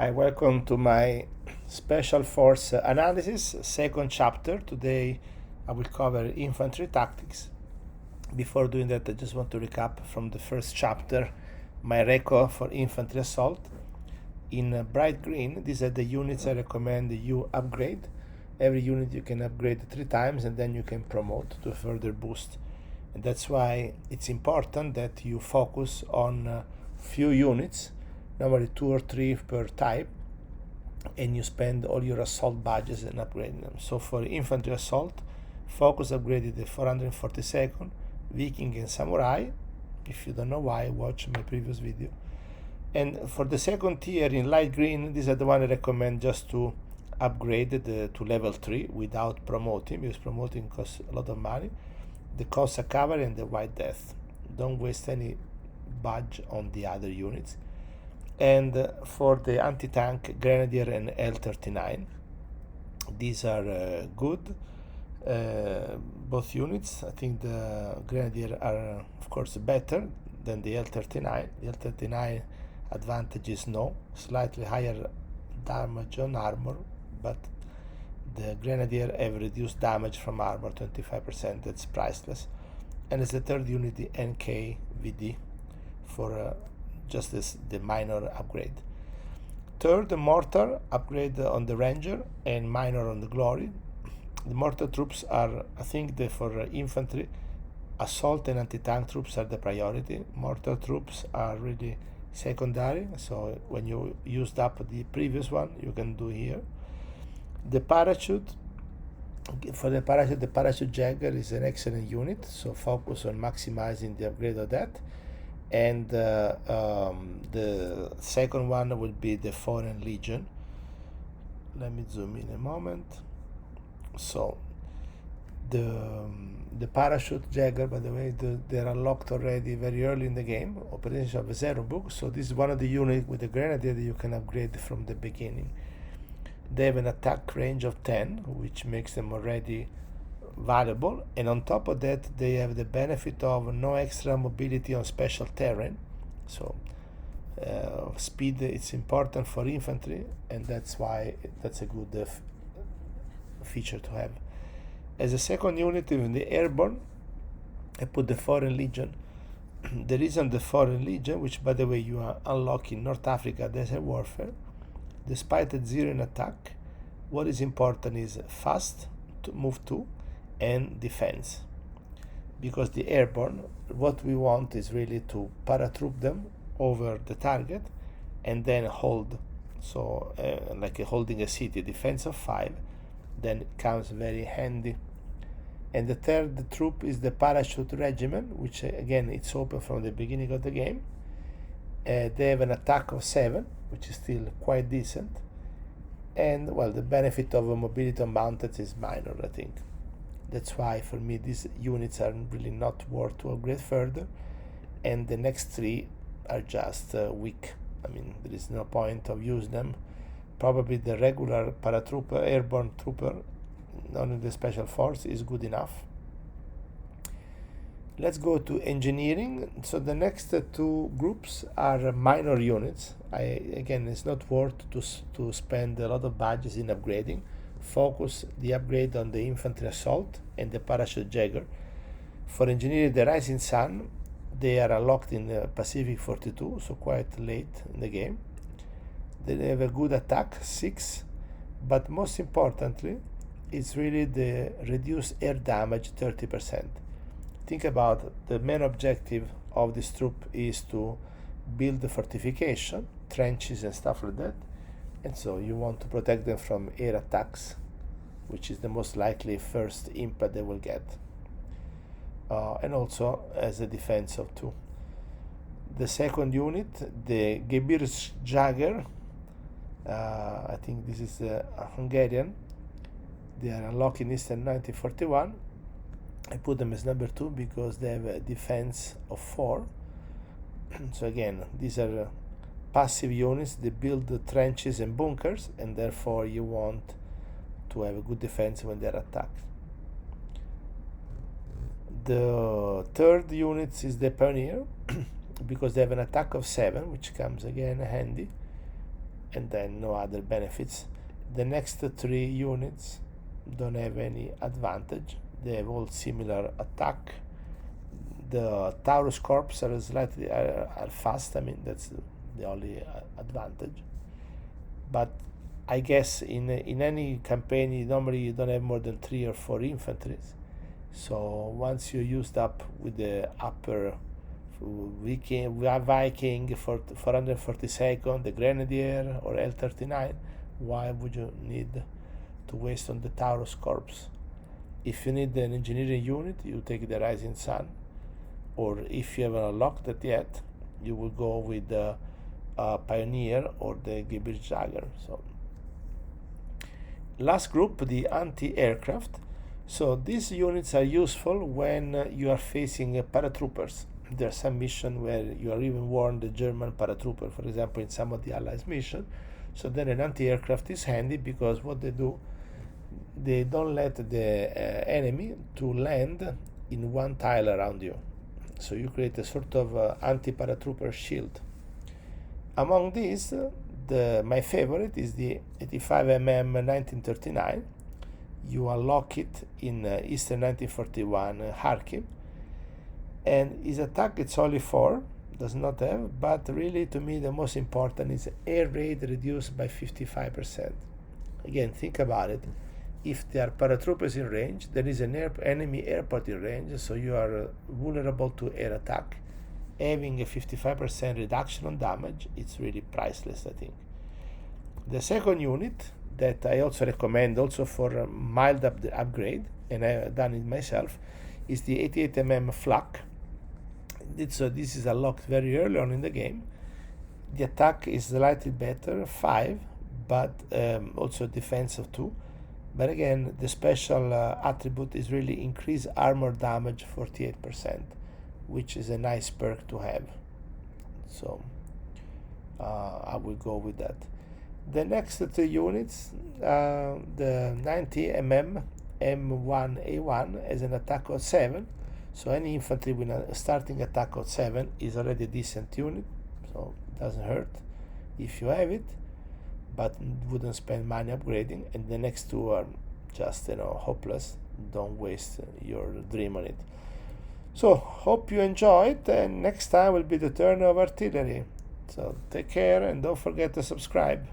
Hi, welcome to my Special Force analysis, second chapter. Today I will cover infantry tactics. Before doing that, I just want to recap from the first chapter my record for infantry assault. In bright green, these are the units I recommend you upgrade. Every unit you can upgrade 3 times and then you can promote to further boost. And that's why it's important that you focus on few units, normally 2 or 3 per type, and you spend all your assault budgets and upgrading them. So for infantry assault, focus upgraded the 442nd, Viking and Samurai. If you don't know why, watch my previous video. And for the second tier in light green, these are the one I recommend just to upgrade to level 3 without promoting, because promoting costs a lot of money. The Cosa Cavalry and the White Death. Don't waste any budge on the other units. And for the anti-tank, Grenadier and L-39. These are good, both units. I think the Grenadier are, of course, better than the L-39. The L-39 advantage is slightly higher damage on armor, but the Grenadier have reduced damage from armor 25%. That's priceless. And as the third unit, the NKVD for just the minor upgrade. Third, the mortar upgrade on the Ranger and minor on the Glory. The mortar troops are, I think, for infantry, assault and anti-tank troops are the priority. Mortar troops are really secondary, so when you used up the previous one, you can do here. The parachute, for the Parachute Jagger is an excellent unit, so focus on maximizing the upgrade of that. And the second one will be the Foreign Legion. Let me zoom in a moment. So the Parachute Jagger, by the way, they're unlocked already very early in the game. Operation of a 0 book, so this is one of the units with the Grenadier that you can upgrade from the beginning. They have an attack range of 10, which makes them already valuable, and on top of that they have the benefit of no extra mobility on special terrain. So speed is important for infantry, and that's why that's a good feature to have. As a second unit in the airborne, I put the Foreign Legion. The reason the Foreign Legion, which by the way you are unlocking North Africa Desert Warfare, despite the 0 in attack, what is important is fast to move to and defense, because the airborne, what we want is really to paratroop them over the target and then hold, so like holding a city, defense of 5, then it comes very handy. And the third troop is the Parachute Regimen, which again it's open from the beginning of the game. They have an attack of 7, which is still quite decent, and well, the benefit of mobility on mountains is minor, I think. That's why for me these units are really not worth to upgrade further, and the next 3 are just weak. I mean, there is no point of using them. Probably the regular paratrooper, airborne trooper, not in the special force, is good enough. Let's go to engineering. So the next 2 groups are minor units. Again, it's not worth to spend a lot of budgets in upgrading. Focus the upgrade on the infantry assault and the Parachute Jagger. For engineering, the Rising Sun, they are unlocked in Pacific 42, so quite late in the game. They have a good attack, 6, but most importantly, it's really the reduced air damage, 30%. Think about the main objective of this troop is to build the fortification, trenches and stuff like that, and so you want to protect them from air attacks, which is the most likely first impact they will get, and also as a defense of 2. The second unit, the Gibberish Jagger, I think this is Hungarian. They are unlocking Eastern 1941. I put them as number 2 because they have a defense of 4. So again, these are passive units. They build the trenches and bunkers, and therefore you want to have a good defense when they're attacked. The third unit is the Pioneer because they have an attack of 7, which comes again handy. and then no other benefits. The next 3 units don't have any advantage. They have all similar attack. The Taurus Corps are slightly are fast. I mean, that's the only advantage. But I guess in any campaign, normally you don't have more than 3 or 4 infantries. So once you're used up with the upper Viking for 442nd, the Grenadier or L39, why would you need to waste on the Taurus Corps? If you need an engineering unit, you take the Rising Sun, or if you haven't unlocked that yet, you will go with the Pioneer or the Gibberish Jagger. So last group, the anti-aircraft. So these units are useful when you are facing paratroopers. There are some missions where you are even warned the German paratrooper, for example, in some of the Allies mission. So then an anti-aircraft is handy, because what they do, they don't let the enemy to land in one tile around you. So you create a sort of anti-paratrooper shield. Among these, my favorite is the 85mm 1939. You unlock it in Eastern 1941 Kharkiv, and his attack, it's only 4, does not have, but really to me the most important is air raid reduced by 55%. Again, think about it. If there are paratroopers in range, there is an enemy airport in range, so you are vulnerable to air attack. Having a 55% reduction on damage, it's really priceless, I think. The second unit that I also recommend, also for a mild upgrade, and I've done it myself, is the 88mm Flak. So this is unlocked very early on in the game. The attack is slightly better, 5, but also defense of 2. But again, the special attribute is really increased armor damage 48%, which is a nice perk to have. So I will go with that. The next 3 units, the 90mm M1A1 has an attack of 7. So any infantry with a starting attack of 7 is already a decent unit, so it doesn't hurt if you have it, but wouldn't spend money upgrading. And the next 2 are just, hopeless. Don't waste your dream on it. So hope you enjoyed, and next time will be the turn of artillery. So take care, and don't forget to subscribe.